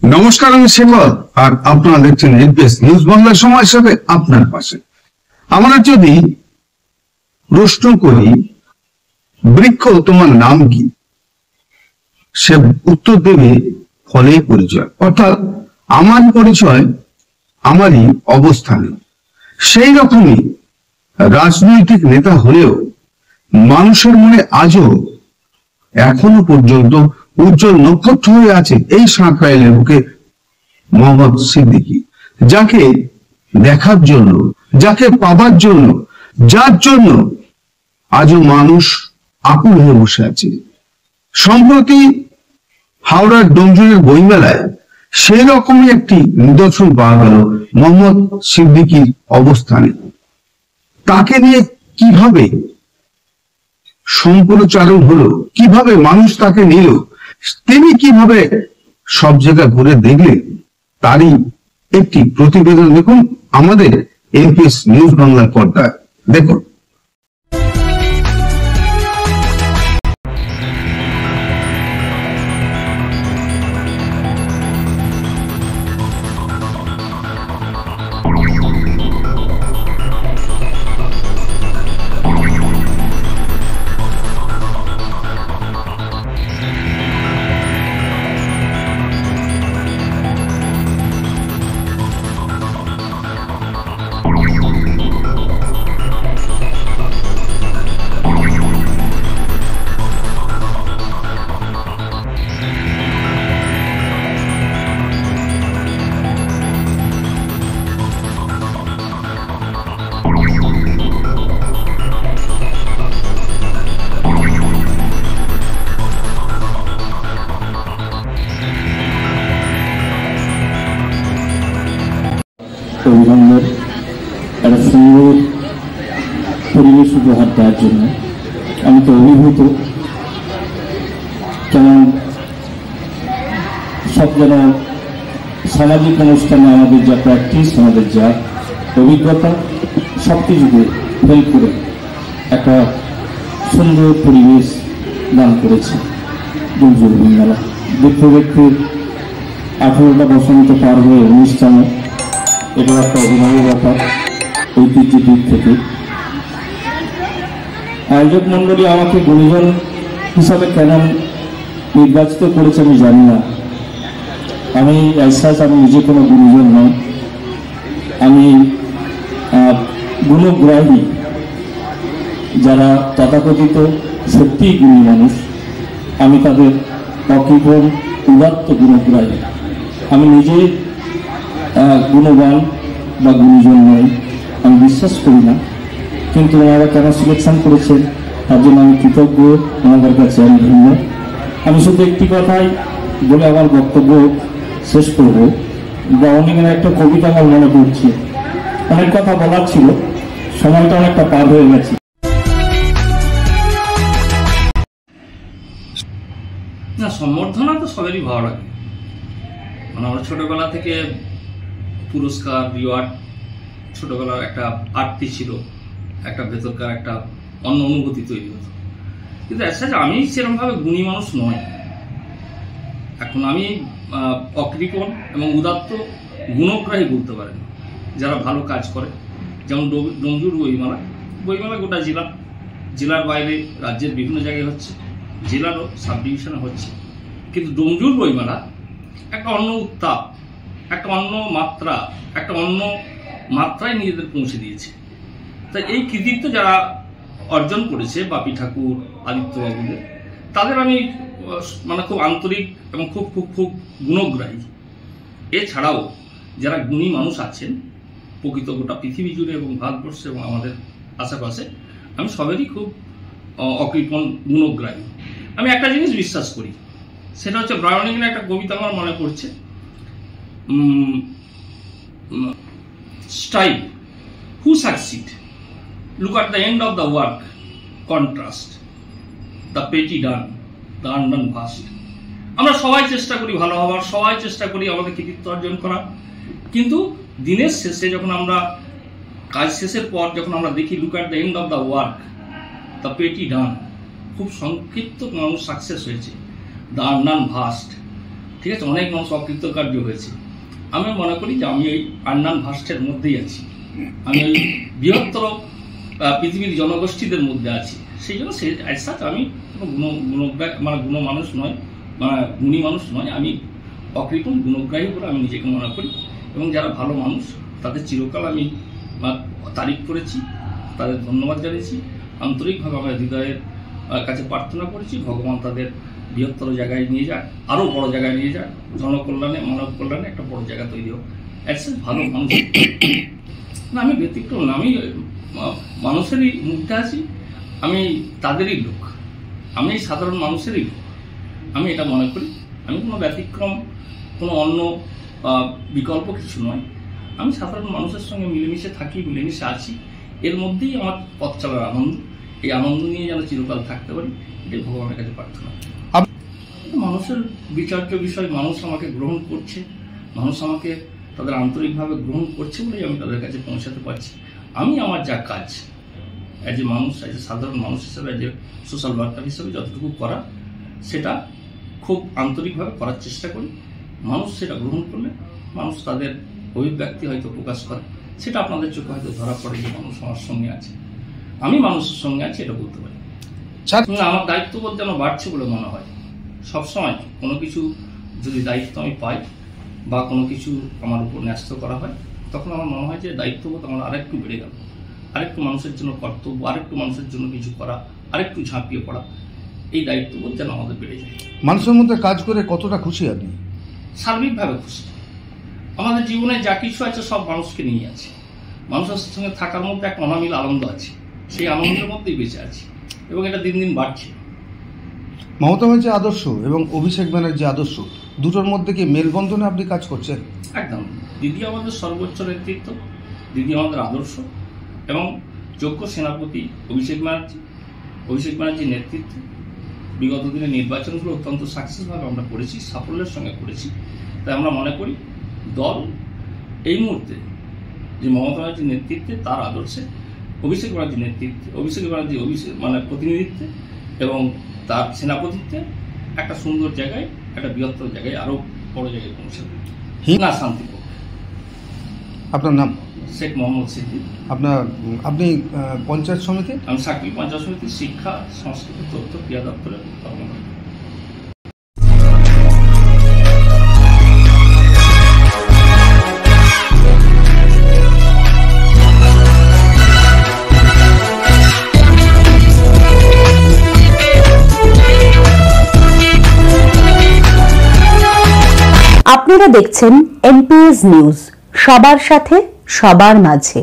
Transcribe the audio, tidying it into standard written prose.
নমস্কার, আমি শেখর আর আপনারা দেখছেন এনপিএস নিউজ বাংলা, সময়ের সাথে আপনার পাশে। আমরা যদি প্রশ্ন করি বৃক্ষ তোমার নাম কি, সে উত্তর দেবে ফলে পরিচয়, অর্থাৎ আমার পরিচয় আমারই অবস্থানে। সেই রকমই রাজনৈতিক নেতা হলেও মানুষের মনে আজও এখনো পর্যন্ত উজ্জ্বল নক্ষত্র হয়ে আছে এই সাঁকরাইলের বুকে মোহাম্মদ সিদ্দিকী, যাকে দেখার জন্য, যাকে পাবার জন্য, যার জন্য আজও মানুষ আকুল হয়ে বসে আছে। সম্প্রতি হাওড়ার ডোমজুড়ের বইমেলায় সেই রকমই একটি নিদর্শন পাওয়া গেল মোহাম্মদ সিদ্দিকীর অবস্থানে। তাকে নিয়ে কিভাবে সম্প্রচারণ হলো, কিভাবে মানুষ তাকে নিল, তিনি কিভাবে সব জায়গায় ঘুরে দেখলেন, তারই একটি প্রতিবেদন দেখুন আমাদের এনপিএস নিউজ বাংলার পর্দায়। দেখুন। অভিনন্দন, একটা সুন্দর পরিবেশ উপহার দেওয়ার জন্য আমি তো অভিভূত। কেমন সব যেন সামাজিক অনুষ্ঠানে আমাদের যা প্র্যাকটিস, আমাদের যা অভিজ্ঞতা, সব কিছুকে ফেল করে একটা সুন্দর পরিবেশ দান করেছে দুর্যোগ মেলা। দেখতে দেখতে 18টা বসন্ত পার হয়ে 19তম, এটা একটা অভিনব ব্যাপার ঐতিহ্যের দিক থেকে। আয়োজক মন্ডলী আমাকে গুণীজন হিসাবে কেন নির্বাচিত করেছে আমি জানি না। আমি আমি নিজে কোনো গুণীজন নই, আমি গুণগ্রাহী। যারা তথাকথিত সত্যিই গুণী মানুষ, আমি তাদের অকৃপণ উদাত্ত গুণগ্রাহী। আমি নিজে গুণবান বা গুণীজন নই, আমি বিশ্বাস করি না। কিন্তু ওনারা কেন সিলেকশন করেছেন তার জন্য আমি কৃতজ্ঞ, ওনাদের কাছে আমি ধন্য। আমি শুধু একটি কথাই বলে আমার বক্তব্য শেষ করব। ব্রাউনিংয়ের একটা কবিতা আমার মনে পড়ছে, অনেক কথা বলার ছিল, সময়টা অনেকটা পার হয়ে গেছে। না, সম্বর্ধনা তো সবারই ভালো লাগে। মানে আমরা ছোটবেলা থেকে পুরস্কার, রিওয়ার্ড, ছোটবেলার একটা আরতি ছিল, একটা ভেতরকার একটা অন্য অনুভূতি তৈরি হতো। কিন্তু আমি সেরকমভাবে গুণী মানুষ নয়। এখন আমি অকৃপণ এবং উদাত্ত গুণগ্রাহী বলতে পারেন যারা ভালো কাজ করে। যেমন ডোমজুর বইমেলা গোটা জেলার বাইরে রাজ্যের বিভিন্ন জায়গায় হচ্ছে, জেলারও সাব ডিভিশনে হচ্ছে। কিন্তু ডোমজুর বইমেলা একটা অন্য উত্তাপ, একটা অন্য মাত্রা, একটা অন্য মাত্রায় নিজেদের পৌঁছে দিয়েছে। তাই এই কৃতিত্ব যারা অর্জন করেছে, বাপি ঠাকুর, আদিত্যবাবুদের, তাদের আমি মানে খুব আন্তরিক এবং খুব খুব খুব গুণগ্রাহী। এছাড়াও যারা গুণী মানুষ আছেন প্রকৃত গোটা পৃথিবী জুড়ে এবং ভারতবর্ষে এবং আমাদের আশেপাশে, আমি সবারই খুব অকৃপণ গুণগ্রাহী। আমি একটা জিনিস বিশ্বাস করি, সেটা হচ্ছে ব্রাউনিংয়ের একটা কবিতা আমার মনে পড়ছে, strive, who succeed, look at the end of the work, contrast, the petty done, the undone past. আমরা সবাই চেষ্টা করি ভালো হওয়ার, সবাই চেষ্টা করি আমাদের কৃতিত্ব অর্জন করার, কিন্তু দিনের শেষে যখন আমরা কাজ শেষের পর যখন আমরা দেখি look at the end of the work, the পেটি ডান, খুব সংক্ষিপ্ত মানুষ সাকসেস হয়েছে, দ্য আনডন ভাস্ট, ঠিক আছে, অনেক মানুষ অকৃতকার্য হয়েছে। আমি মনে করি যে আমি ওই আন্নান ভাস্টের মধ্যেই আছি, আমি ওই বৃহত্তর পৃথিবীর জনগোষ্ঠীদের মধ্যে আছি। সেই জন্য সেই সাথে আমি কোনো গুণ মানুষ নয়, গুণী মানুষ নয়, আমি অকৃপণ গুণগ্রাহী বলে আমি নিজেকে মনে করি। এবং যারা ভালো মানুষ তাদের চিরকাল আমি তারিফ করেছি, তাদের ধন্যবাদ জানিয়েছি, আন্তরিকভাবে আমার হৃদয়ের কাছে প্রার্থনা করেছি ভগবান তাদের বৃহত্তর জায়গায় নিয়ে যাক, আরও বড় জায়গায় নিয়ে যাক, জনকল্যাণে মানব কল্যাণে একটা বড় জায়গা তৈরি হোক। ভালো মানুষ না, আমি ব্যতিক্রম না, আমি মানুষেরই মধ্যে আছি, আমি তাদেরই লোক, আমি সাধারণ মানুষেরই লোক, আমি এটা মনে করি। আমি কোনো ব্যতিক্রম, কোনো অন্য বিকল্প কিছু নয়, আমি সাধারণ মানুষের সঙ্গে মিলেমিশে থাকি, মিলেমিশে আছি, এর মধ্যেই আমার পথ চলার আনন্দ। এই আনন্দ নিয়ে যেন চিরকাল থাকতে পারি, এটাই ভগবানের কাছে প্রার্থনা। মানুষের বিচার্য বিষয়, মানুষ আমাকে গ্রহণ করছে, মানুষ আমাকে তাদের আন্তরিকভাবে গ্রহণ করছে বলেই আমি তাদের কাছে পৌঁছাতে পারছি। আমি আমার যা কাজ অ্যাজ এ মানুষ, অ্যাজ এ সাধারণ মানুষ হিসেবে, অ্যাজ এ সোশ্যাল ওয়ার্কার হিসেবে যতটুকু করা, সেটা খুব আন্তরিকভাবে করার চেষ্টা করি। মানুষ সেটা গ্রহণ করলে, মানুষ তাদের অভিব্যক্তি হয়তো প্রকাশ করে, সেটা আপনাদের চোখে হয়তো ধরা পড়ে যে মানুষ আমার সঙ্গে আছে, আমি মানুষের সঙ্গে আছি, এটা বলতে পারি। আমার দায়িত্ববোধ যেন বাড়ছে বলে মনে হয় সবসময়। কোনো কিছু যদি দায়িত্ব আমি পাই বা কোনো কিছু আমার উপর ন্যস্ত করা হয়, তখন আমার মনে হয় যে দায়িত্ববোধ আমার আরেকটু বেড়ে গেল, আরেকটু মানুষের জন্য কর্তব্য, আরেকটু মানুষের জন্য কিছু করা, আরেকটু ঝাঁপিয়ে পড়া, এই দায়িত্ববোধ যেন আমাদের বেড়ে যায়। মানুষের মধ্যে কাজ করে কতটা খুশি আপনি? সার্বিকভাবে খুশি। আমাদের জীবনে যা কিছু আছে সব মানুষকে নিয়ে আছে, মানুষের সঙ্গে থাকার মধ্যে এক অনামিল আনন্দ আছে, সেই আনন্দের মধ্যেই বেঁচে আছি এবং এটা দিন দিন বাড়ছে। মমতা ব্যানার্জি আদর্শ এবং অভিষেক ব্যানার্জি আদর্শ, দুটোর মধ্যে কি মেলবন্ধনে আপনি কাজ করছেন? একদম। দিদি আমাদের সর্বোচ্চ নেতৃত্ব, দিদি আমাদের আদর্শ, এবং যোগ্য সেনাপতি অভিষেক ব্যানার্জির নেতৃত্বে বিগত দিনে নির্বাচনগুলো অত্যন্ত সাকসেসভাবে আমরা করেছি, সাফল্যের সঙ্গে করেছি। তাই আমরা মনে করি দল এই মুহূর্তে যে মমতা ব্যানার্জির নেতৃত্বে, তার আদর্শে, অভিষেক ব্যানার্জির প্রতিনিধিত্বে এবং তার সেনাপতিত্বে একটা সুন্দর জায়গায়, একটা বৃহত্তর জায়গায়, আরো বড় জায়গায় পৌঁছাবে না শান্তিপূর্ণ। আপনার নাম? শেখ মোহাম্মদ সিদ্দিক। আপনি পঞ্চায়েত সমিতি? আমি সাকিল পঞ্চায়েত সমিতির শিক্ষা, সংস্কৃতি, তথ্য, ক্রিয়া দপ্তরের কর্মকর্তা। আপনারা দেখছেন এনপিএস নিউজ, সবার সাথে সবার মাঝে।